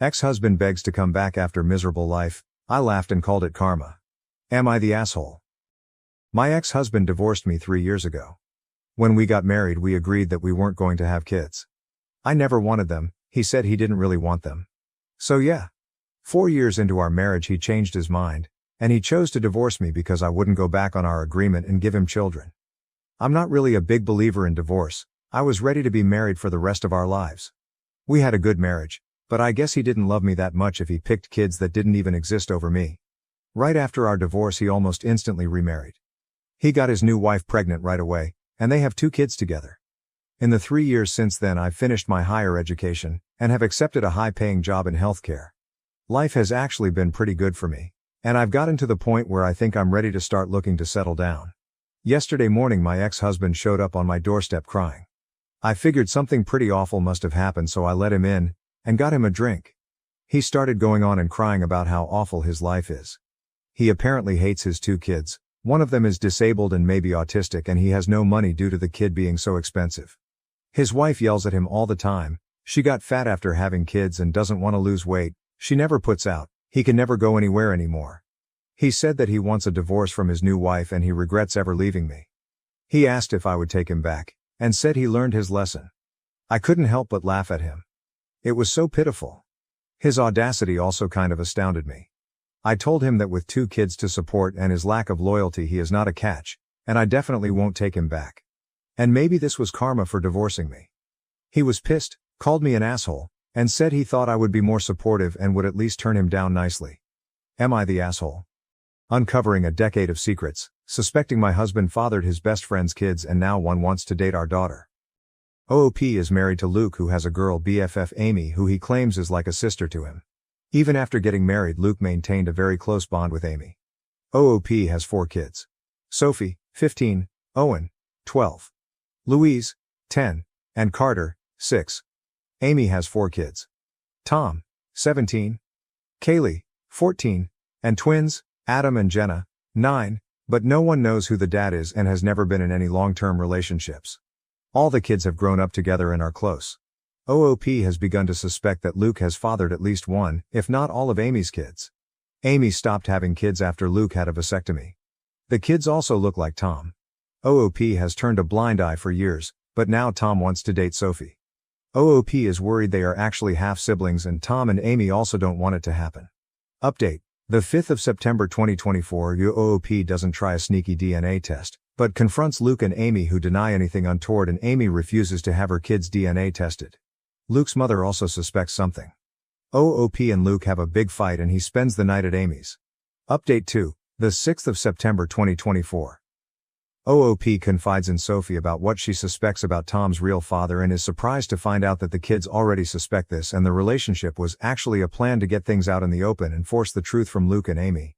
Ex-husband begs to come back after miserable life. I laughed and called it karma. Am I the asshole? My ex-husband divorced me 3 years ago. When we got married, we agreed that we weren't going to have kids. I never wanted them. He said he didn't really want them. So yeah. 4 years into our marriage he changed his mind, and he chose to divorce me because I wouldn't go back on our agreement and give him children. I'm not really a big believer in divorce. I was ready to be married for the rest of our lives. We had a good marriage, but I guess he didn't love me that much if he picked kids that didn't even exist over me. Right after our divorce he almost instantly remarried. He got his new wife pregnant right away, and they have 2 kids together. In the 3 years since then I've finished my higher education, and have accepted a high-paying job in healthcare. Life has actually been pretty good for me, and I've gotten to the point where I think I'm ready to start looking to settle down. Yesterday morning my ex-husband showed up on my doorstep crying. I figured something pretty awful must have happened, so I let him in, and got him a drink. He started going on and crying about how awful his life is. He apparently hates his 2 kids, one of them is disabled and maybe autistic, and he has no money due to the kid being so expensive. His wife yells at him all the time. She got fat after having kids and doesn't want to lose weight. She never puts out. He can never go anywhere anymore. He said that he wants a divorce from his new wife and he regrets ever leaving me. He asked if I would take him back, and said he learned his lesson. I couldn't help but laugh at him. It was so pitiful. His audacity also kind of astounded me. I told him that with 2 kids to support and his lack of loyalty he is not a catch, and I definitely won't take him back. And maybe this was karma for divorcing me. He was pissed, called me an asshole, and said he thought I would be more supportive and would at least turn him down nicely. Am I the asshole? Uncovering a decade of secrets, suspecting my husband fathered his best friend's kids and now one wants to date our daughter. OOP is married to Luke, who has a girl BFF, Amy, who he claims is like a sister to him. Even after getting married, Luke maintained a very close bond with Amy. OOP has 4 kids. Sophie, 15, Owen, 12. Louise, 10, and Carter, 6. Amy has 4 kids. Tom, 17. Kaylee, 14, and twins, Adam and Jenna, 9, but no one knows who the dad is and has never been in any long-term relationships. All the kids have grown up together and are close. OOP has begun to suspect that Luke has fathered at least one, if not all of Amy's kids. Amy stopped having kids after Luke had a vasectomy. The kids also look like Tom. OOP has turned a blind eye for years, but now Tom wants to date Sophie. OOP is worried they are actually half-siblings and Tom and Amy also don't want it to happen. Update. The 5th of September 2024, OOP doesn't try a sneaky DNA test, but confronts Luke and Amy, who deny anything untoward, and Amy refuses to have her kids' DNA tested. Luke's mother also suspects something. OOP and Luke have a big fight and he spends the night at Amy's. Update 2, the 6th of September 2024. OOP confides in Sophie about what she suspects about Tom's real father and is surprised to find out that the kids already suspect this and the relationship was actually a plan to get things out in the open and force the truth from Luke and Amy.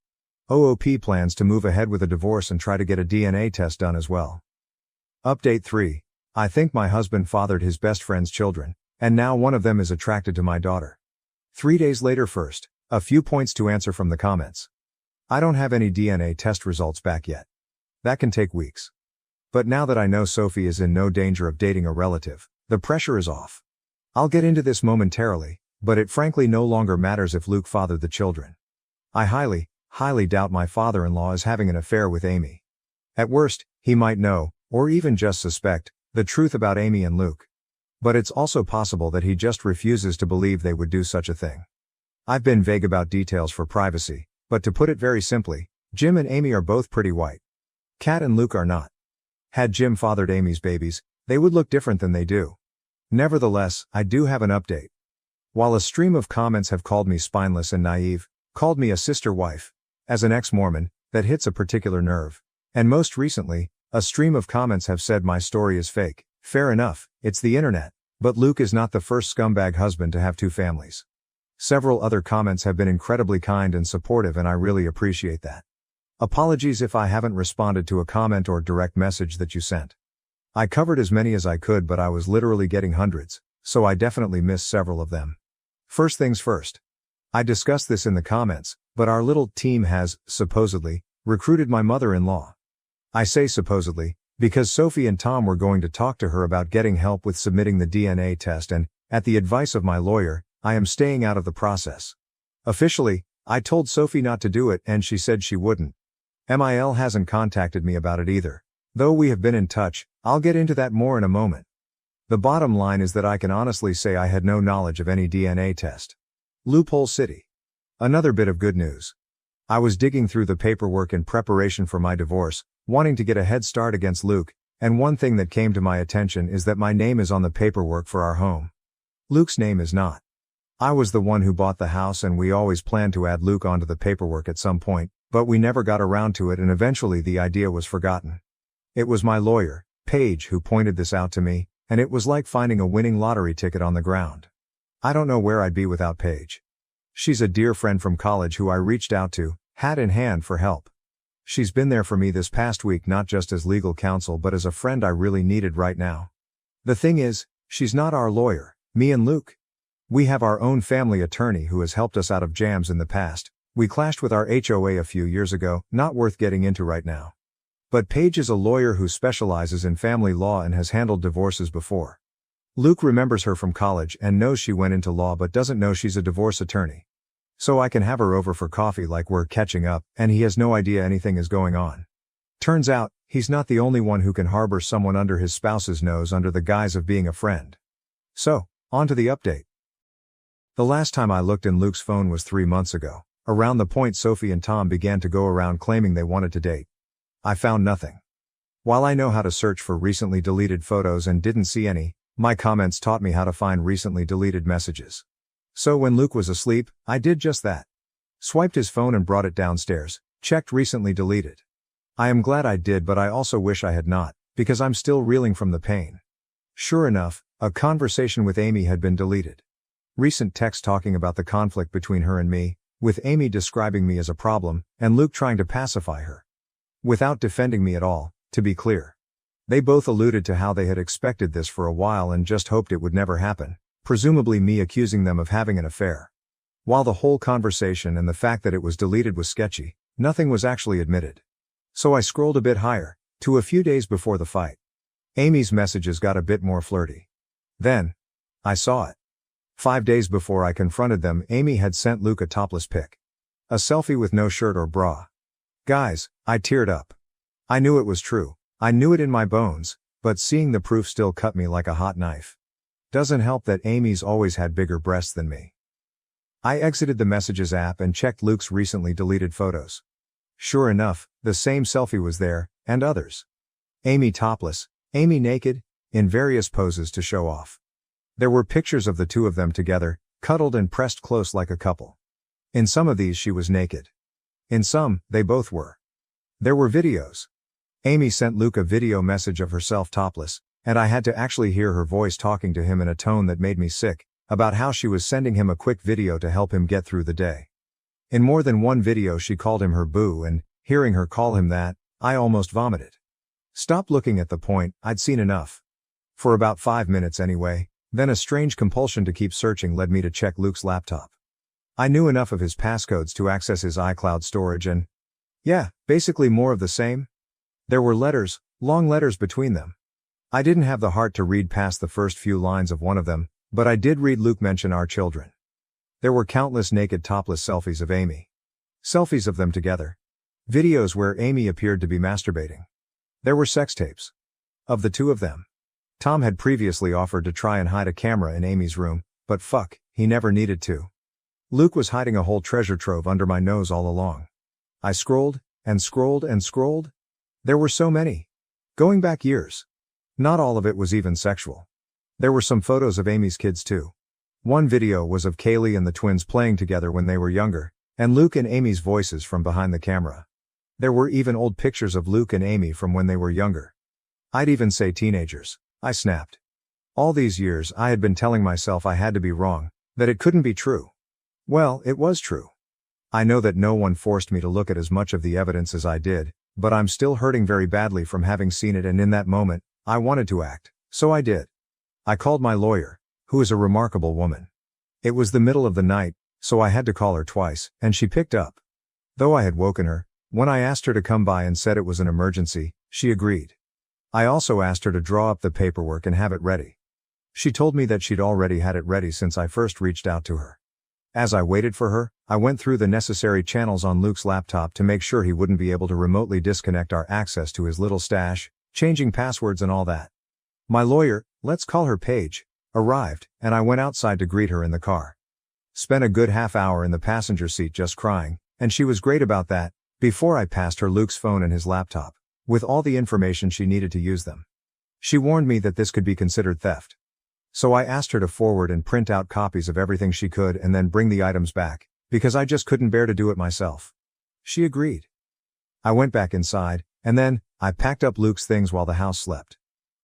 OOP plans to move ahead with a divorce and try to get a DNA test done as well. Update 3. I think my husband fathered his best friend's children, and now one of them is attracted to my daughter. 3 days later. First, a few points to answer from the comments. I don't have any DNA test results back yet. That can take weeks. But now that I know Sophie is in no danger of dating a relative, the pressure is off. I'll get into this momentarily, but it frankly no longer matters if Luke fathered the children. I highly doubt my father-in-law is having an affair with Amy. At worst, he might know, or even just suspect, the truth about Amy and Luke. But it's also possible that he just refuses to believe they would do such a thing. I've been vague about details for privacy, but to put it very simply, Jim and Amy are both pretty white. Kat and Luke are not. Had Jim fathered Amy's babies, they would look different than they do. Nevertheless, I do have an update. While a stream of comments have called me spineless and naive, called me a sister wife, as an ex-Mormon, that hits a particular nerve, and most recently, a stream of comments have said my story is fake. Fair enough, it's the internet, but Luke is not the first scumbag husband to have 2 families. Several other comments have been incredibly kind and supportive, and I really appreciate that. Apologies if I haven't responded to a comment or direct message that you sent. I covered as many as I could, but I was literally getting hundreds, so I definitely missed several of them. First things first. I discussed this in the comments, but our little team has, supposedly, recruited my mother-in-law. I say supposedly, because Sophie and Tom were going to talk to her about getting help with submitting the DNA test and, at the advice of my lawyer, I am staying out of the process. Officially, I told Sophie not to do it and she said she wouldn't. Mil hasn't contacted me about it either. Though we have been in touch, I'll get into that more in a moment. The bottom line is that I can honestly say I had no knowledge of any DNA test. Loophole City. Another bit of good news. I was digging through the paperwork in preparation for my divorce, wanting to get a head start against Luke, and one thing that came to my attention is that my name is on the paperwork for our home. Luke's name is not. I was the one who bought the house and we always planned to add Luke onto the paperwork at some point, but we never got around to it and eventually the idea was forgotten. It was my lawyer, Paige, who pointed this out to me, and it was like finding a winning lottery ticket on the ground. I don't know where I'd be without Paige. She's a dear friend from college who I reached out to, hat in hand, for help. She's been there for me this past week not just as legal counsel but as a friend I really needed right now. The thing is, she's not our lawyer, me and Luke. We have our own family attorney who has helped us out of jams in the past. We clashed with our HOA a few years ago, not worth getting into right now. But Paige is a lawyer who specializes in family law and has handled divorces before. Luke remembers her from college and knows she went into law but doesn't know she's a divorce attorney. So I can have her over for coffee like we're catching up, and he has no idea anything is going on. Turns out, he's not the only one who can harbor someone under his spouse's nose under the guise of being a friend. So, on to the update. The last time I looked in Luke's phone was 3 months ago, around the point Sophie and Tom began to go around claiming they wanted to date. I found nothing. While I know how to search for recently deleted photos and didn't see any, my comments taught me how to find recently deleted messages. So when Luke was asleep, I did just that. Swiped his phone and brought it downstairs, checked recently deleted. I am glad I did, but I also wish I had not, because I'm still reeling from the pain. Sure enough, a conversation with Amy had been deleted. Recent text talking about the conflict between her and me, with Amy describing me as a problem, and Luke trying to pacify her. Without defending me at all, to be clear. They both alluded to how they had expected this for a while and just hoped it would never happen, presumably me accusing them of having an affair. While the whole conversation and the fact that it was deleted was sketchy, nothing was actually admitted. So I scrolled a bit higher, to a few days before the fight. Amy's messages got a bit more flirty. Then, I saw it. 5 days before I confronted them, Amy had sent Luke a topless pic. A selfie with no shirt or bra. Guys, I teared up. I knew it was true. I knew it in my bones, but seeing the proof still cut me like a hot knife. Doesn't help that Amy's always had bigger breasts than me. I exited the Messages app and checked Luke's recently deleted photos. Sure enough, the same selfie was there, and others. Amy topless, Amy naked, in various poses to show off. There were pictures of the two of them together, cuddled and pressed close like a couple. In some of these she was naked. In some, they both were. There were videos. Amy sent Luke a video message of herself topless, and I had to actually hear her voice talking to him in a tone that made me sick, about how she was sending him a quick video to help him get through the day. In more than one video she called him her boo, and, hearing her call him that, I almost vomited. Stopped looking at the point, I'd seen enough. For about 5 minutes anyway, then a strange compulsion to keep searching led me to check Luke's laptop. I knew enough of his passcodes to access his iCloud storage and, yeah, basically more of the same. There were letters, long letters between them. I didn't have the heart to read past the first few lines of one of them, but I did read Luke mention our children. There were countless naked topless selfies of Amy. Selfies of them together. Videos where Amy appeared to be masturbating. There were sex tapes. Of the two of them. Tom had previously offered to try and hide a camera in Amy's room, but fuck, he never needed to. Luke was hiding a whole treasure trove under my nose all along. I scrolled, and scrolled, and scrolled. There were so many. Going back years. Not all of it was even sexual. There were some photos of Amy's kids too. One video was of Kaylee and the twins playing together when they were younger, and Luke and Amy's voices from behind the camera. There were even old pictures of Luke and Amy from when they were younger. I'd even say teenagers. I snapped. All these years I had been telling myself I had to be wrong, that it couldn't be true. Well, it was true. I know that no one forced me to look at as much of the evidence as I did, but I'm still hurting very badly from having seen it, and in that moment, I wanted to act, so I did. I called my lawyer, who is a remarkable woman. It was the middle of the night, so I had to call her twice, and she picked up. Though I had woken her, when I asked her to come by and said it was an emergency, she agreed. I also asked her to draw up the paperwork and have it ready. She told me that she'd already had it ready since I first reached out to her. As I waited for her, I went through the necessary channels on Luke's laptop to make sure he wouldn't be able to remotely disconnect our access to his little stash, changing passwords and all that. My lawyer, let's call her Paige, arrived, and I went outside to greet her in the car. Spent a good half hour in the passenger seat just crying, and she was great about that, before I passed her Luke's phone and his laptop, with all the information she needed to use them. She warned me that this could be considered theft. So I asked her to forward and print out copies of everything she could and then bring the items back, because I just couldn't bear to do it myself. She agreed. I went back inside, and then, I packed up Luke's things while the house slept.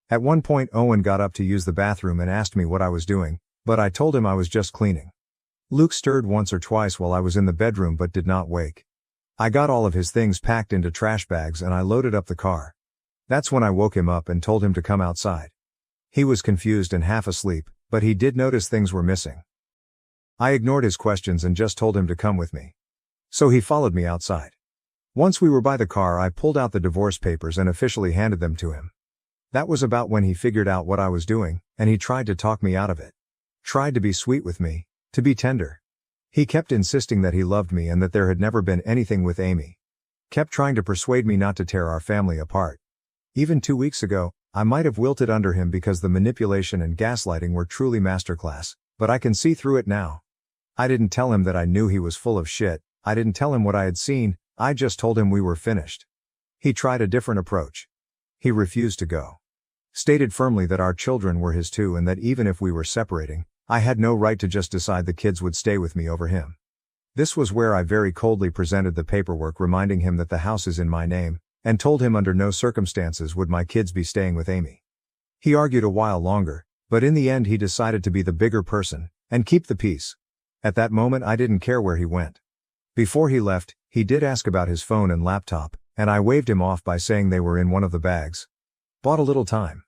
At one point Owen got up to use the bathroom and asked me what I was doing, but I told him I was just cleaning. Luke stirred once or twice while I was in the bedroom but did not wake. I got all of his things packed into trash bags and I loaded up the car. That's when I woke him up and told him to come outside. He was confused and half asleep, but he did notice things were missing. I ignored his questions and just told him to come with me. So he followed me outside. Once we were by the car, I pulled out the divorce papers and officially handed them to him. That was about when he figured out what I was doing, and he tried to talk me out of it. Tried to be sweet with me, to be tender. He kept insisting that he loved me and that there had never been anything with Amy. Kept trying to persuade me not to tear our family apart. Even 2 weeks ago, I might have wilted under him because the manipulation and gaslighting were truly masterclass, but I can see through it now. I didn't tell him that I knew he was full of shit, I didn't tell him what I had seen, I just told him we were finished. He tried a different approach. He refused to go. Stated firmly that our children were his too and that even if we were separating, I had no right to just decide the kids would stay with me over him. This was where I very coldly presented the paperwork reminding him that the house is in my name, and told him under no circumstances would my kids be staying with Amy. He argued a while longer, but in the end he decided to be the bigger person, and keep the peace. At that moment I didn't care where he went. Before he left, he did ask about his phone and laptop, and I waved him off by saying they were in one of the bags. Bought a little time.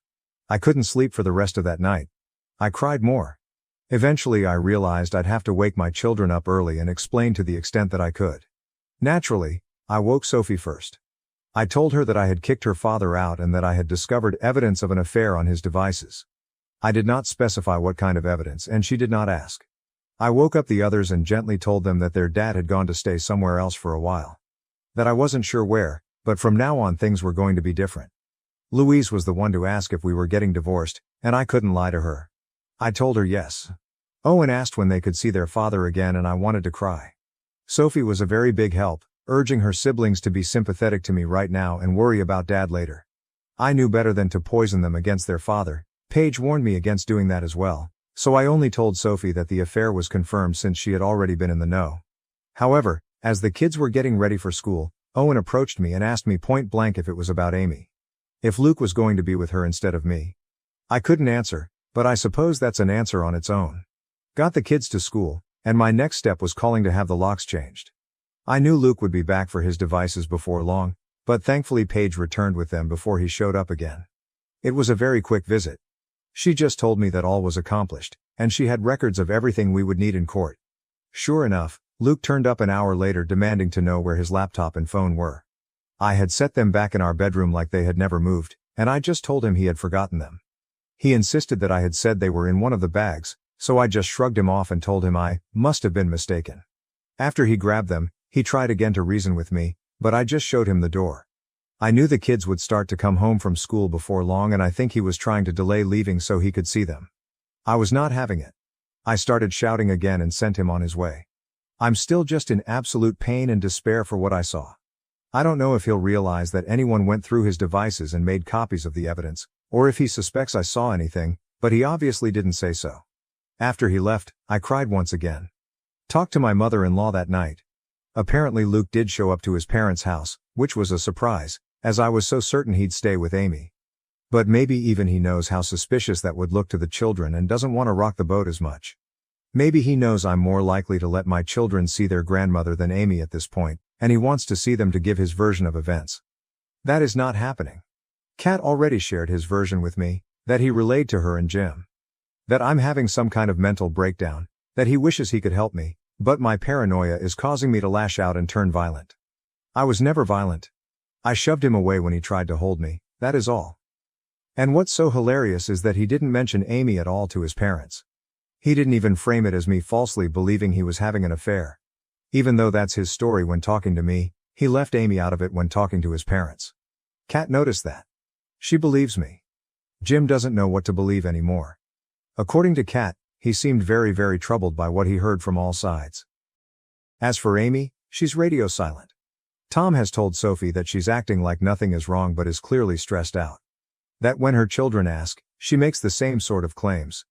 I couldn't sleep for the rest of that night. I cried more. Eventually I realized I'd have to wake my children up early and explain to the extent that I could. Naturally, I woke Sophie first. I told her that I had kicked her father out and that I had discovered evidence of an affair on his devices. I did not specify what kind of evidence and she did not ask. I woke up the others and gently told them that their dad had gone to stay somewhere else for a while. That I wasn't sure where, but from now on things were going to be different. Louise was the one to ask if we were getting divorced, and I couldn't lie to her. I told her yes. Owen asked when they could see their father again and I wanted to cry. Sophie was a very big help, urging her siblings to be sympathetic to me right now and worry about Dad later. I knew better than to poison them against their father. Paige warned me against doing that as well, so I only told Sophie that the affair was confirmed since she had already been in the know. However, as the kids were getting ready for school, Owen approached me and asked me point blank if it was about Amy. If Luke was going to be with her instead of me. I couldn't answer, but I suppose that's an answer on its own. Got the kids to school, and my next step was calling to have the locks changed. I knew Luke would be back for his devices before long, but thankfully Paige returned with them before he showed up again. It was a very quick visit. She just told me that all was accomplished, and she had records of everything we would need in court. Sure enough, Luke turned up an hour later demanding to know where his laptop and phone were. I had set them back in our bedroom like they had never moved, and I just told him he had forgotten them. He insisted that I had said they were in one of the bags, so I just shrugged him off and told him I must have been mistaken. After he grabbed them, he tried again to reason with me, but I just showed him the door. I knew the kids would start to come home from school before long and I think he was trying to delay leaving so he could see them. I was not having it. I started shouting again and sent him on his way. I'm still just in absolute pain and despair for what I saw. I don't know if he'll realize that anyone went through his devices and made copies of the evidence, or if he suspects I saw anything, but he obviously didn't say so. After he left, I cried once again. Talked to my mother-in-law that night. Apparently Luke did show up to his parents' house, which was a surprise, as I was so certain he'd stay with Amy. But maybe even he knows how suspicious that would look to the children and doesn't want to rock the boat as much. Maybe he knows I'm more likely to let my children see their grandmother than Amy at this point, and he wants to see them to give his version of events. That is not happening. Kat already shared his version with me, that he relayed to her and Jim. That I'm having some kind of mental breakdown, that he wishes he could help me, but my paranoia is causing me to lash out and turn violent. I was never violent. I shoved him away when he tried to hold me, that is all. And what's so hilarious is that he didn't mention Amy at all to his parents. He didn't even frame it as me falsely believing he was having an affair. Even though that's his story when talking to me, he left Amy out of it when talking to his parents. Kat noticed that. She believes me. Jim doesn't know what to believe anymore. According to Kat, he seemed very troubled by what he heard from all sides. As for Amy, she's radio silent. Tom has told Sophie that she's acting like nothing is wrong but is clearly stressed out. That when her children ask, she makes the same sort of claims.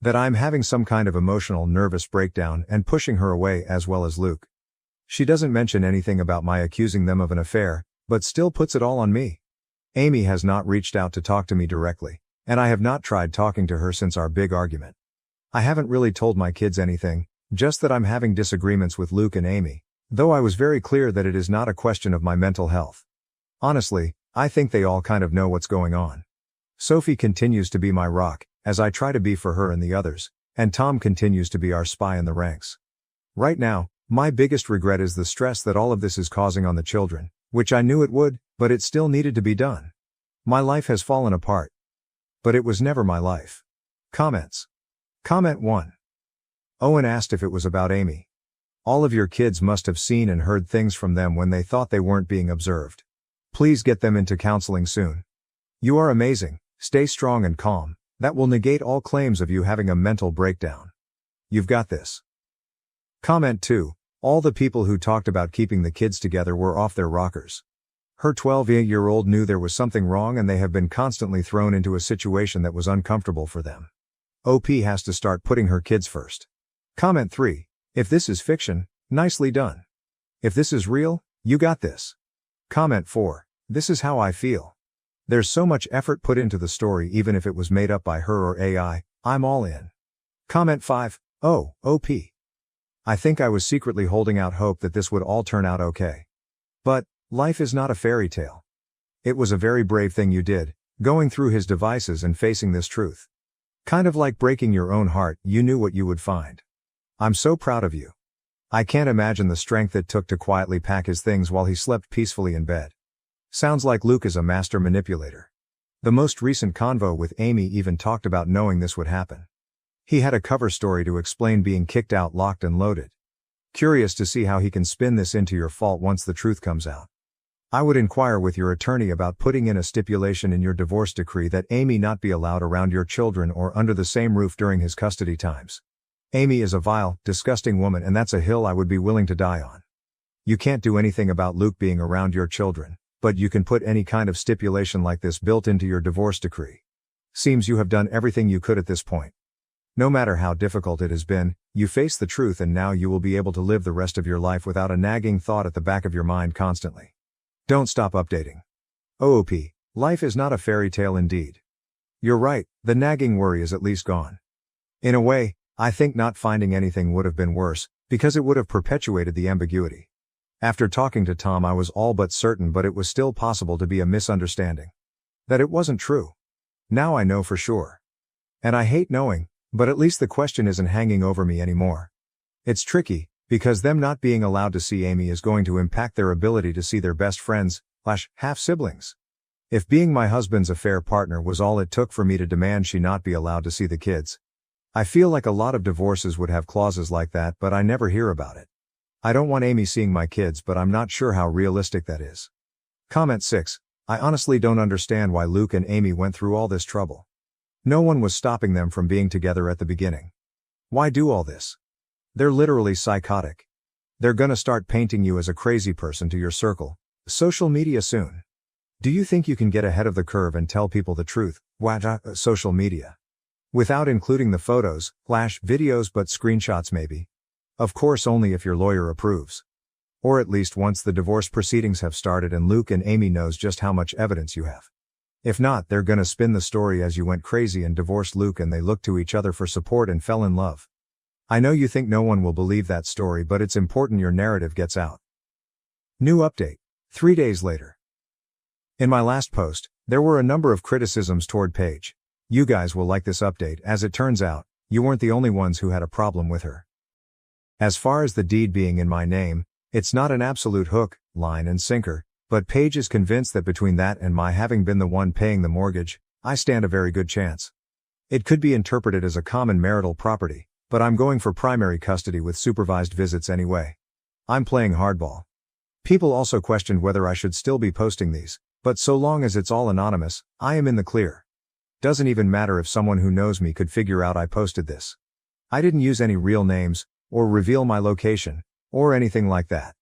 That I'm having some kind of emotional nervous breakdown and pushing her away as well as Luke. She doesn't mention anything about my accusing them of an affair, but still puts it all on me. Amy has not reached out to talk to me directly, and I have not tried talking to her since our big argument. I haven't really told my kids anything, just that I'm having disagreements with Luke and Amy, though I was very clear that it is not a question of my mental health. Honestly, I think they all kind of know what's going on. Sophie continues to be my rock, as I try to be for her and the others, and Tom continues to be our spy in the ranks. Right now, my biggest regret is the stress that all of this is causing on the children, which I knew it would, but it still needed to be done. My life has fallen apart. But it was never my life. Comments. Comment 1. Owen asked if it was about Amy. All of your kids must have seen and heard things from them when they thought they weren't being observed. Please get them into counseling soon. You are amazing, stay strong and calm, that will negate all claims of you having a mental breakdown. You've got this. Comment 2. All the people who talked about keeping the kids together were off their rockers. Her 12-year-old knew there was something wrong and they have been constantly thrown into a situation that was uncomfortable for them. OP has to start putting her kids first. Comment 3. If this is fiction, nicely done. If this is real, you got this. Comment 4. This is how I feel. There's so much effort put into the story even if it was made up by her or AI, I'm all in. Comment 5. Oh, OP. I think I was secretly holding out hope that this would all turn out okay. But, life is not a fairy tale. It was a very brave thing you did, going through his devices and facing this truth. Kind of like breaking your own heart, you knew what you would find. I'm so proud of you. I can't imagine the strength it took to quietly pack his things while he slept peacefully in bed. Sounds like Luke is a master manipulator. The most recent convo with Amy even talked about knowing this would happen. He had a cover story to explain being kicked out locked and loaded. Curious to see how he can spin this into your fault once the truth comes out. I would inquire with your attorney about putting in a stipulation in your divorce decree that Amy not be allowed around your children or under the same roof during his custody times. Amy is a vile, disgusting woman and that's a hill I would be willing to die on. You can't do anything about Luke being around your children, but you can put any kind of stipulation like this built into your divorce decree. Seems you have done everything you could at this point. No matter how difficult it has been, you face the truth and now you will be able to live the rest of your life without a nagging thought at the back of your mind constantly. Don't stop updating. OOP, life is not a fairy tale indeed. You're right, the nagging worry is at least gone. In a way, I think not finding anything would have been worse, because it would have perpetuated the ambiguity. After talking to Tom I was all but certain but it was still possible to be a misunderstanding. That it wasn't true. Now I know for sure. And I hate knowing, but at least the question isn't hanging over me anymore. It's tricky, because them not being allowed to see Amy is going to impact their ability to see their best friends, half-siblings. If being my husband's affair partner was all it took for me to demand she not be allowed to see the kids. I feel like a lot of divorces would have clauses like that but I never hear about it. I don't want Amy seeing my kids but I'm not sure how realistic that is. Comment 6. I honestly don't understand why Luke and Amy went through all this trouble. No one was stopping them from being together at the beginning. Why do all this? They're literally psychotic. They're gonna start painting you as a crazy person to your circle, social media soon. Do you think you can get ahead of the curve and tell people the truth, social media? Without including the photos, videos but screenshots maybe. Of course only if your lawyer approves. Or at least once the divorce proceedings have started and Luke and Amy knows just how much evidence you have. If not, they're gonna spin the story as you went crazy and divorced Luke and they looked to each other for support and fell in love. I know you think no one will believe that story but it's important your narrative gets out. New update. 3 days later. In my last post, there were a number of criticisms toward Paige. You guys will like this update as it turns out, you weren't the only ones who had a problem with her. As far as the deed being in my name, it's not an absolute hook, line and sinker, but Paige is convinced that between that and my having been the one paying the mortgage, I stand a very good chance. It could be interpreted as a common marital property, but I'm going for primary custody with supervised visits anyway. I'm playing hardball. People also questioned whether I should still be posting these, but so long as it's all anonymous, I am in the clear. Doesn't even matter if someone who knows me could figure out I posted this. I didn't use any real names, or reveal my location, or anything like that.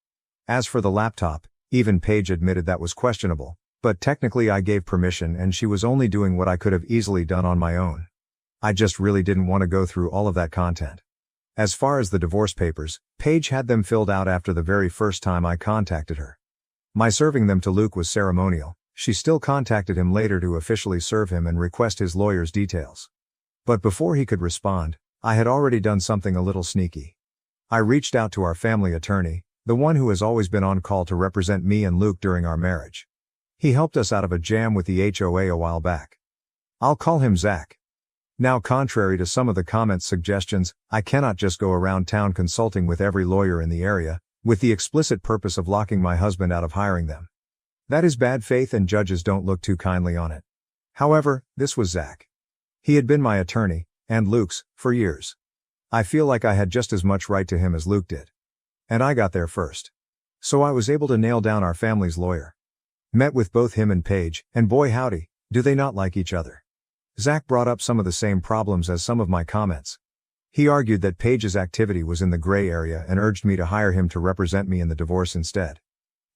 As for the laptop, even Paige admitted that was questionable, but technically I gave permission and she was only doing what I could have easily done on my own. I just really didn't want to go through all of that content. As far as the divorce papers, Paige had them filled out after the very first time I contacted her. My serving them to Luke was ceremonial. She still contacted him later to officially serve him and request his lawyer's details. But before he could respond, I had already done something a little sneaky. I reached out to our family attorney, the one who has always been on call to represent me and Luke during our marriage. He helped us out of a jam with the HOA a while back. I'll call him Zach. Now, contrary to some of the comments' suggestions, I cannot just go around town consulting with every lawyer in the area, with the explicit purpose of locking my husband out of hiring them. That is bad faith and judges don't look too kindly on it. However, this was Zach. He had been my attorney, and Luke's, for years. I feel like I had just as much right to him as Luke did. And I got there first. So I was able to nail down our family's lawyer. Met with both him and Paige, and boy howdy, do they not like each other. Zach brought up some of the same problems as some of my comments. He argued that Paige's activity was in the gray area and urged me to hire him to represent me in the divorce instead.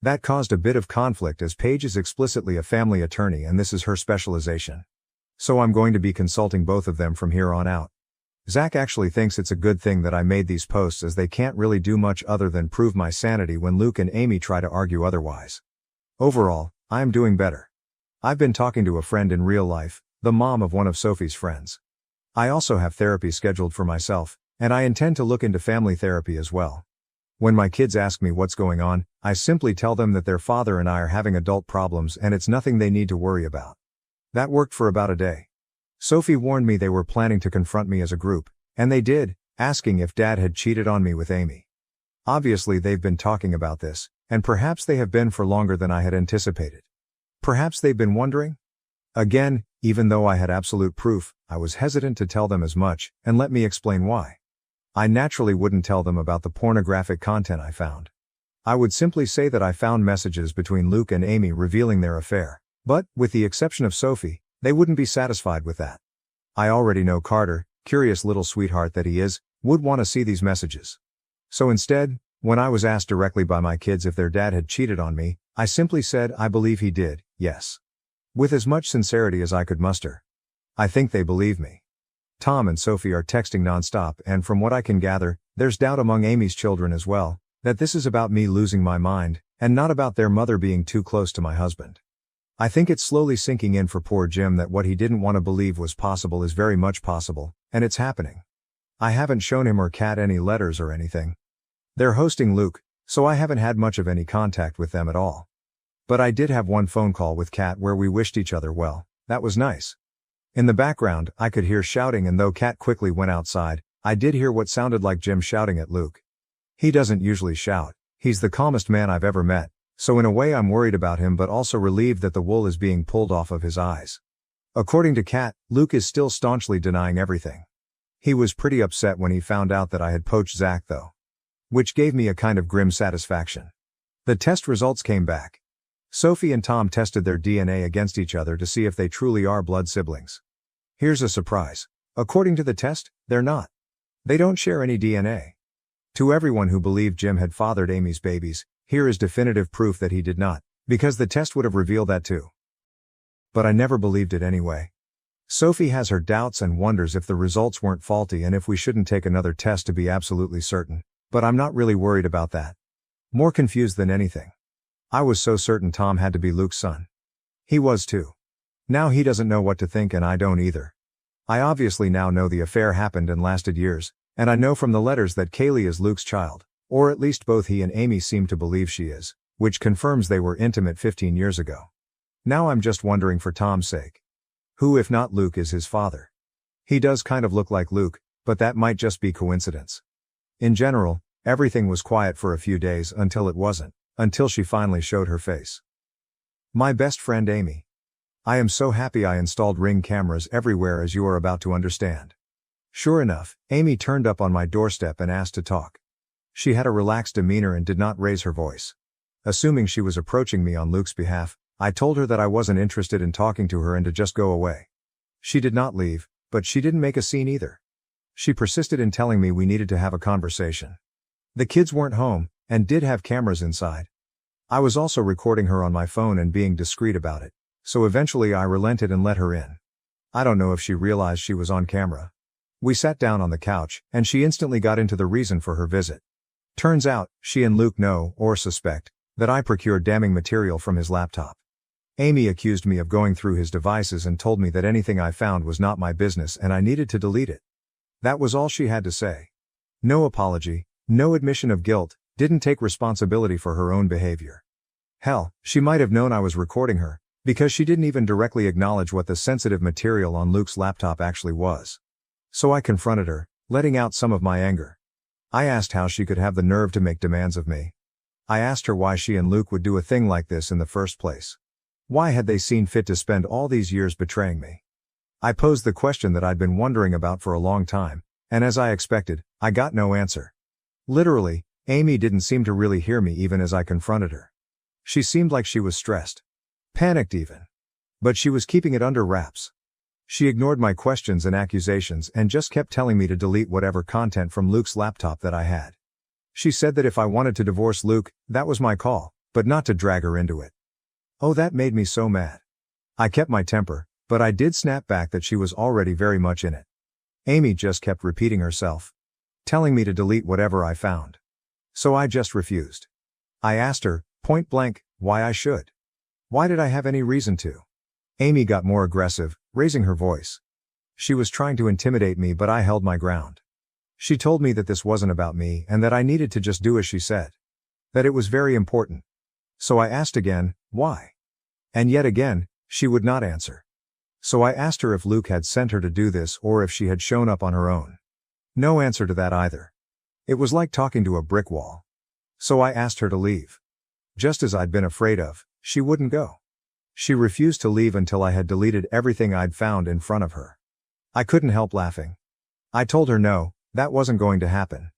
That caused a bit of conflict as Paige is explicitly a family attorney and this is her specialization. So I'm going to be consulting both of them from here on out. Zach actually thinks it's a good thing that I made these posts as they can't really do much other than prove my sanity when Luke and Amy try to argue otherwise. Overall, I am doing better. I've been talking to a friend in real life, the mom of one of Sophie's friends. I also have therapy scheduled for myself, and I intend to look into family therapy as well. When my kids ask me what's going on, I simply tell them that their father and I are having adult problems and it's nothing they need to worry about. That worked for about a day. Sophie warned me they were planning to confront me as a group, and they did, asking if Dad had cheated on me with Amy. Obviously they've been talking about this, and perhaps they have been for longer than I had anticipated. Perhaps they've been wondering? Again, even though I had absolute proof, I was hesitant to tell them as much, and let me explain why. I naturally wouldn't tell them about the pornographic content I found. I would simply say that I found messages between Luke and Amy revealing their affair, but, with the exception of Sophie, they wouldn't be satisfied with that. I already know Carter, curious little sweetheart that he is, would want to see these messages. So instead, when I was asked directly by my kids if their dad had cheated on me, I simply said I believe he did, yes. With as much sincerity as I could muster. I think they believe me. Tom and Sophie are texting nonstop and from what I can gather, there's doubt among Amy's children as well, that this is about me losing my mind, and not about their mother being too close to my husband. I think it's slowly sinking in for poor Jim that what he didn't want to believe was possible is very much possible, and it's happening. I haven't shown him or Kat any letters or anything. They're hosting Luke, so I haven't had much of any contact with them at all. But I did have one phone call with Kat where we wished each other well. That was nice. In the background, I could hear shouting and though Kat quickly went outside, I did hear what sounded like Jim shouting at Luke. He doesn't usually shout. He's the calmest man I've ever met. So in a way I'm worried about him but also relieved that the wool is being pulled off of his eyes. According to Kat, Luke is still staunchly denying everything. He was pretty upset when he found out that I had poached Zach though. Which gave me a kind of grim satisfaction. The test results came back. Sophie and Tom tested their DNA against each other to see if they truly are blood siblings. Here's a surprise. According to the test, they're not. They don't share any DNA. To everyone who believed Jim had fathered Amy's babies, here is definitive proof that he did not, because the test would have revealed that too. But I never believed it anyway. Sophie has her doubts and wonders if the results weren't faulty and if we shouldn't take another test to be absolutely certain, but I'm not really worried about that. More confused than anything. I was so certain Tom had to be Luke's son. He was too. Now he doesn't know what to think and I don't either. I obviously now know the affair happened and lasted years, and I know from the letters that Kaylee is Luke's child. Or at least both he and Amy seem to believe she is, which confirms they were intimate 15 years ago. Now I'm just wondering for Tom's sake. Who if not Luke is his father? He does kind of look like Luke, but that might just be coincidence. In general, everything was quiet for a few days until it wasn't, until she finally showed her face. My best friend Amy. I am so happy I installed Ring cameras everywhere, as you are about to understand. Sure enough, Amy turned up on my doorstep and asked to talk. She had a relaxed demeanor and did not raise her voice. Assuming she was approaching me on Luke's behalf, I told her that I wasn't interested in talking to her and to just go away. She did not leave, but she didn't make a scene either. She persisted in telling me we needed to have a conversation. The kids weren't home, and did have cameras inside. I was also recording her on my phone and being discreet about it, so eventually I relented and let her in. I don't know if she realized she was on camera. We sat down on the couch, and she instantly got into the reason for her visit. Turns out, she and Luke know, or suspect, that I procured damning material from his laptop. Amy accused me of going through his devices and told me that anything I found was not my business and I needed to delete it. That was all she had to say. No apology, no admission of guilt, didn't take responsibility for her own behavior. Hell, she might have known I was recording her, because she didn't even directly acknowledge what the sensitive material on Luke's laptop actually was. So I confronted her, letting out some of my anger. I asked how she could have the nerve to make demands of me. I asked her why she and Luke would do a thing like this in the first place. Why had they seen fit to spend all these years betraying me? I posed the question that I'd been wondering about for a long time, and as I expected, I got no answer. Literally, Amy didn't seem to really hear me even as I confronted her. She seemed like she was stressed. Panicked even. But she was keeping it under wraps. She ignored my questions and accusations and just kept telling me to delete whatever content from Luke's laptop that I had. She said that if I wanted to divorce Luke, that was my call, but not to drag her into it. Oh, that made me so mad. I kept my temper, but I did snap back that she was already very much in it. Amy just kept repeating herself, telling me to delete whatever I found. So I just refused. I asked her, point blank, why I should. Why did I have any reason to? Amy got more aggressive, raising her voice. She was trying to intimidate me, but I held my ground. She told me that this wasn't about me and that I needed to just do as she said. That it was very important. So I asked again, why? And yet again, she would not answer. So I asked her if Luke had sent her to do this or if she had shown up on her own. No answer to that either. It was like talking to a brick wall. So I asked her to leave. Just as I'd been afraid of, she wouldn't go. She refused to leave until I had deleted everything I'd found in front of her. I couldn't help laughing. I told her no, that wasn't going to happen.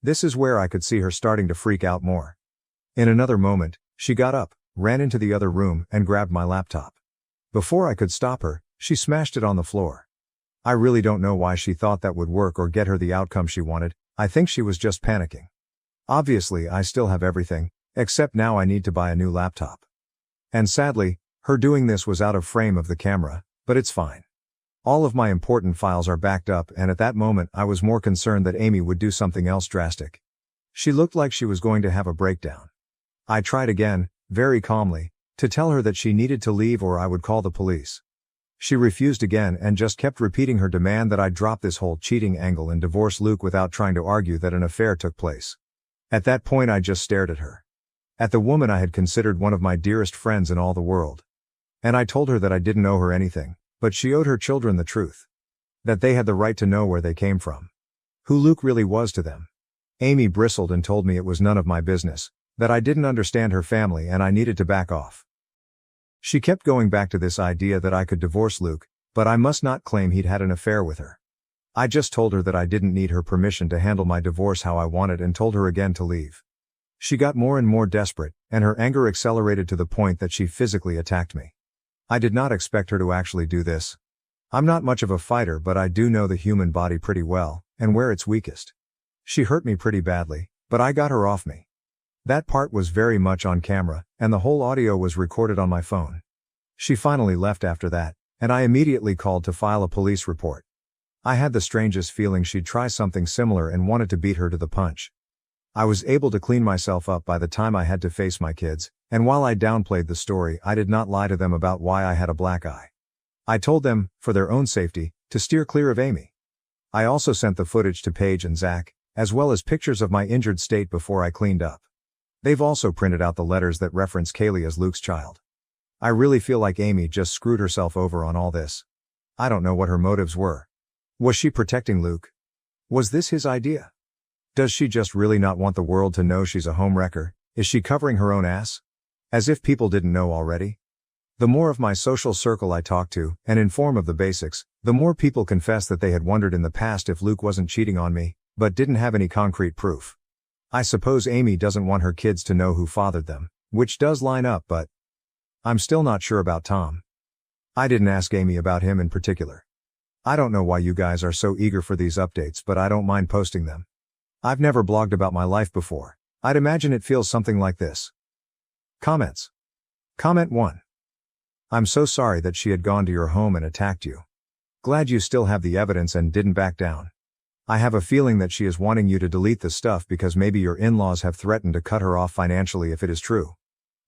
This is where I could see her starting to freak out more. In another moment, she got up, ran into the other room, and grabbed my laptop. Before I could stop her, she smashed it on the floor. I really don't know why she thought that would work or get her the outcome she wanted. I think she was just panicking. Obviously, I still have everything, except now I need to buy a new laptop. And sadly, her doing this was out of frame of the camera, but it's fine. All of my important files are backed up, and at that moment I was more concerned that Amy would do something else drastic. She looked like she was going to have a breakdown. I tried again, very calmly, to tell her that she needed to leave or I would call the police. She refused again and just kept repeating her demand that I drop this whole cheating angle and divorce Luke without trying to argue that an affair took place. At that point I just stared at her. At the woman I had considered one of my dearest friends in all the world. And I told her that I didn't owe her anything, but she owed her children the truth. That they had the right to know where they came from. Who Luke really was to them. Amy bristled and told me it was none of my business. That I didn't understand her family and I needed to back off. She kept going back to this idea that I could divorce Luke, but I must not claim he'd had an affair with her. I just told her that I didn't need her permission to handle my divorce how I wanted and told her again to leave. She got more and more desperate, and her anger accelerated to the point that she physically attacked me. I did not expect her to actually do this. I'm not much of a fighter, but I do know the human body pretty well, and where it's weakest. She hurt me pretty badly, but I got her off me. That part was very much on camera, and the whole audio was recorded on my phone. She finally left after that, and I immediately called to file a police report. I had the strangest feeling she'd try something similar and wanted to beat her to the punch. I was able to clean myself up by the time I had to face my kids, and while I downplayed the story, I did not lie to them about why I had a black eye. I told them, for their own safety, to steer clear of Amy. I also sent the footage to Paige and Zach, as well as pictures of my injured state before I cleaned up. They've also printed out the letters that reference Kaylee as Luke's child. I really feel like Amy just screwed herself over on all this. I don't know what her motives were. Was she protecting Luke? Was this his idea? Does she just really not want the world to know she's a homewrecker? Is she covering her own ass? As if people didn't know already? The more of my social circle I talk to, and inform of the basics, the more people confess that they had wondered in the past if Luke wasn't cheating on me, but didn't have any concrete proof. I suppose Amy doesn't want her kids to know who fathered them, which does line up, but I'm still not sure about Tom. I didn't ask Amy about him in particular. I don't know why you guys are so eager for these updates, but I don't mind posting them. I've never blogged about my life before. I'd imagine it feels something like this. Comments. Comment 1. I'm so sorry that she had gone to your home and attacked you. Glad you still have the evidence and didn't back down. I have a feeling that she is wanting you to delete the stuff because maybe your in-laws have threatened to cut her off financially if it is true.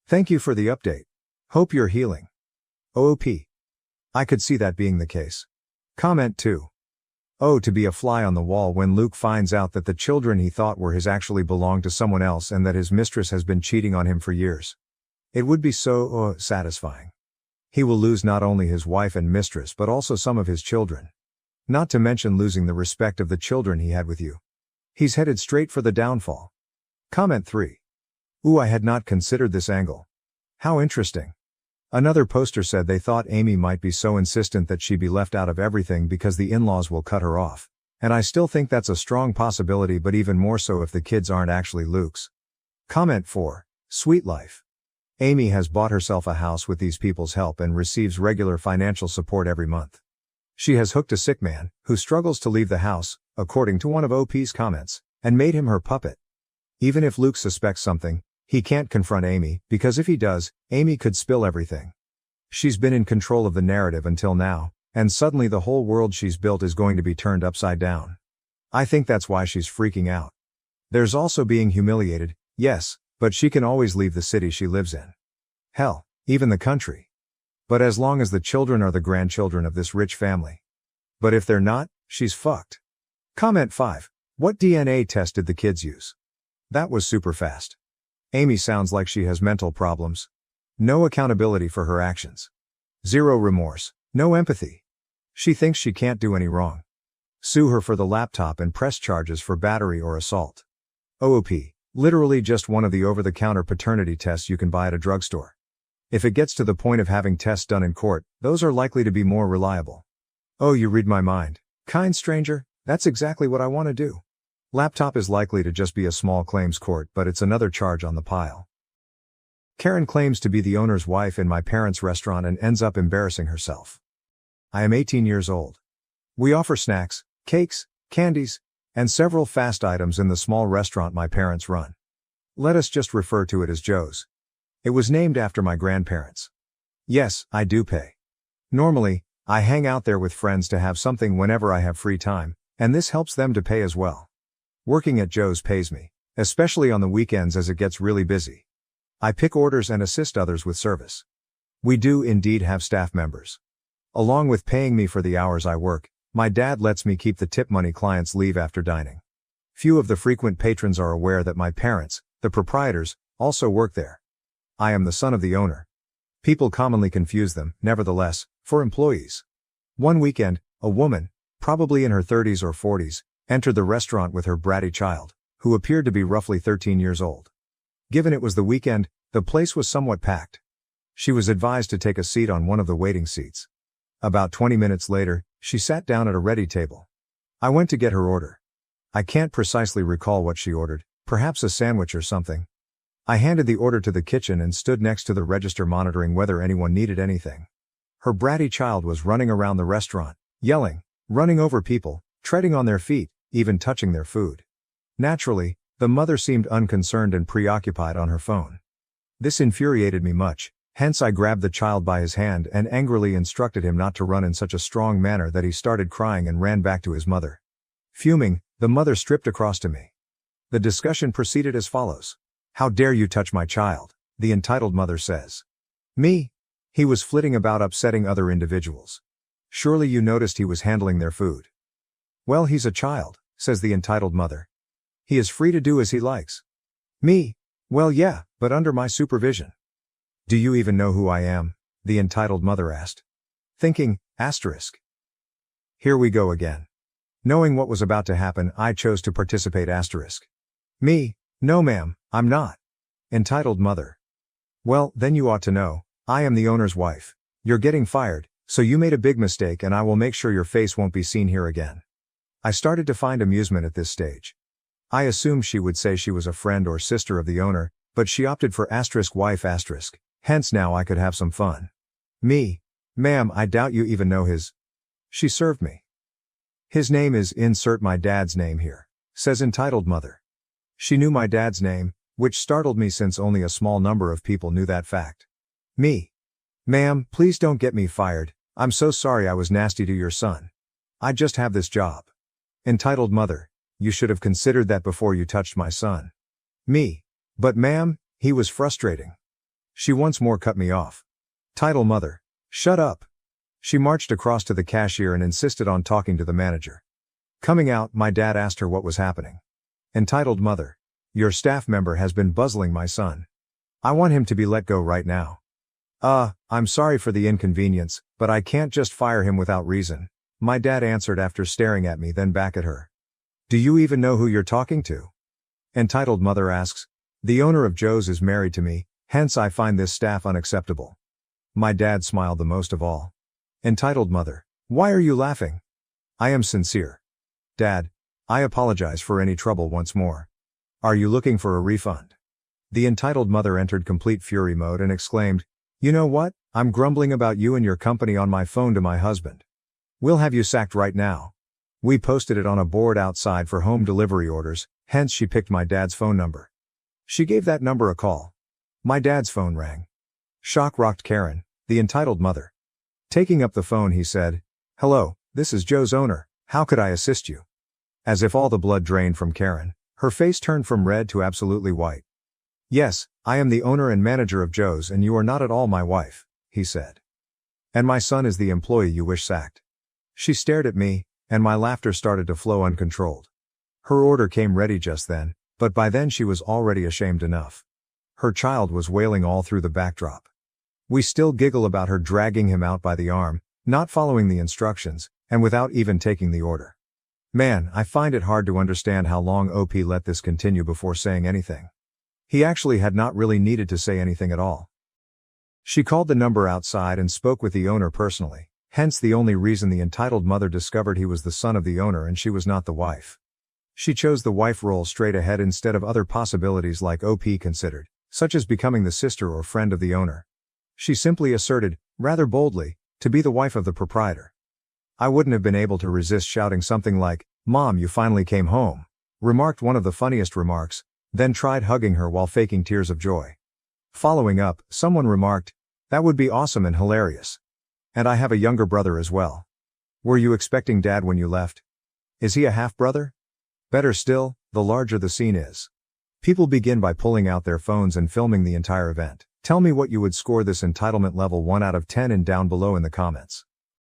Thank you for the update. Hope you're healing. OOP. I could see that being the case. Comment 2. Oh, to be a fly on the wall when Luke finds out that the children he thought were his actually belong to someone else and that his mistress has been cheating on him for years. It would be so satisfying. He will lose not only his wife and mistress but also some of his children. Not to mention losing the respect of the children he had with you. He's headed straight for the downfall. Comment 3. Ooh, I had not considered this angle. How interesting. Another poster said they thought Amy might be so insistent that she be left out of everything because the in-laws will cut her off. And I still think that's a strong possibility, but even more so if the kids aren't actually Luke's. Comment 4. Sweet life. Amy has bought herself a house with these people's help and receives regular financial support every month. She has hooked a sick man, who struggles to leave the house, according to one of OP's comments, and made him her puppet. Even if Luke suspects something, he can't confront Amy, because if he does, Amy could spill everything. She's been in control of the narrative until now, and suddenly the whole world she's built is going to be turned upside down. I think that's why she's freaking out. There's also being humiliated, yes, but she can always leave the city she lives in. Hell, even the country. But as long as the children are the grandchildren of this rich family. But if they're not, she's fucked. Comment 5. What DNA test did the kids use? That was super fast. Amy sounds like she has mental problems. No accountability for her actions. Zero remorse. No empathy. She thinks she can't do any wrong. Sue her for the laptop and press charges for battery or assault. OOP. Literally just one of the over-the-counter paternity tests you can buy at a drugstore. If it gets to the point of having tests done in court, those are likely to be more reliable. Oh, you read my mind. Kind stranger, that's exactly what I want to do. Laptop is likely to just be a small claims court, but it's another charge on the pile. Karen claims to be the owner's wife in my parents' restaurant and ends up embarrassing herself. I am 18 years old. We offer snacks, cakes, candies, and several fast items in the small restaurant my parents run. Let us just refer to it as Joe's. It was named after my grandparents. Yes, I do pay. Normally, I hang out there with friends to have something whenever I have free time, and this helps them to pay as well. Working at Joe's pays me, especially on the weekends as it gets really busy. I pick orders and assist others with service. We do indeed have staff members. Along with paying me for the hours I work, my dad lets me keep the tip money clients leave after dining. Few of the frequent patrons are aware that my parents, the proprietors, also work there. I am the son of the owner. People commonly confuse them, nevertheless, for employees. One weekend, a woman, probably in her 30s or 40s, entered the restaurant with her bratty child, who appeared to be roughly 13 years old. Given it was the weekend, the place was somewhat packed. She was advised to take a seat on one of the waiting seats. About 20 minutes later, she sat down at a ready table. I went to get her order. I can't precisely recall what she ordered, perhaps a sandwich or something. I handed the order to the kitchen and stood next to the register monitoring whether anyone needed anything. Her bratty child was running around the restaurant, yelling, running over people, treading on their feet, even touching their food. Naturally, the mother seemed unconcerned and preoccupied on her phone. This infuriated me much, hence I grabbed the child by his hand and angrily instructed him not to run in such a strong manner that he started crying and ran back to his mother. Fuming, the mother stripped across to me. The discussion proceeded as follows. How dare you touch my child, the entitled mother says. Me? He was flitting about upsetting other individuals. Surely you noticed he was handling their food. Well, he's a child, says the entitled mother. He is free to do as he likes. Me? Well, yeah, but under my supervision. Do you even know who I am? The entitled mother asked. Thinking, asterisk. Here we go again. Knowing what was about to happen, I chose to participate asterisk. Me? No ma'am, I'm not. Entitled mother. Well, then you ought to know, I am the owner's wife. You're getting fired, so you made a big mistake and I will make sure your face won't be seen here again. I started to find amusement at this stage. I assumed she would say she was a friend or sister of the owner, but she opted for *wife*, hence now I could have some fun. Me. Ma'am, I doubt you even know his. She served me. His name is insert my dad's name here, says entitled mother. She knew my dad's name, which startled me since only a small number of people knew that fact. Me. Ma'am, please don't get me fired, I'm so sorry I was nasty to your son. I just have this job. Entitled mother, you should have considered that before you touched my son. Me. But ma'am, he was frustrating. She once more cut me off. Title mother. Shut up. She marched across to the cashier and insisted on talking to the manager. Coming out, my dad asked her what was happening. Entitled mother. Your staff member has been buzzing my son. I want him to be let go right now. I'm sorry for the inconvenience, but I can't just fire him without reason, my dad answered after staring at me then back at her. Do you even know who you're talking to? Entitled mother asks. The owner of Joe's is married to me, hence I find this staff unacceptable. My dad smiled the most of all. Entitled mother. Why are you laughing? I am sincere. Dad. I apologize for any trouble once more. Are you looking for a refund? The entitled mother entered complete fury mode and exclaimed, You know what? I'm grumbling about you and your company on my phone to my husband. We'll have you sacked right now. We posted it on a board outside for home delivery orders, hence she picked my dad's phone number. She gave that number a call. My dad's phone rang. Shock rocked Karen, the entitled mother. Taking up the phone he said, Hello, this is Joe's owner, how could I assist you? As if all the blood drained from Karen, her face turned from red to absolutely white. Yes, I am the owner and manager of Joe's and you are not at all my wife, he said. And my son is the employee you wish sacked. She stared at me, and my laughter started to flow uncontrolled. Her order came ready just then, but by then she was already ashamed enough. Her child was wailing all through the backdrop. We still giggle about her dragging him out by the arm, not following the instructions, and without even taking the order. Man, I find it hard to understand how long OP let this continue before saying anything. He actually had not really needed to say anything at all. She called the number outside and spoke with the owner personally, hence the only reason the entitled mother discovered he was the son of the owner and she was not the wife. She chose the wife role straight ahead instead of other possibilities like OP considered, such as becoming the sister or friend of the owner. She simply asserted, rather boldly, to be the wife of the proprietor. I wouldn't have been able to resist shouting something like, Mom, you finally came home, remarked one of the funniest remarks, then tried hugging her while faking tears of joy. Following up, someone remarked, That would be awesome and hilarious. And I have a younger brother as well. Were you expecting Dad when you left? Is he a half-brother? Better still, the larger the scene is. People begin by pulling out their phones and filming the entire event. Tell me what you would score this entitlement level 1 out of 10 and down below in the comments.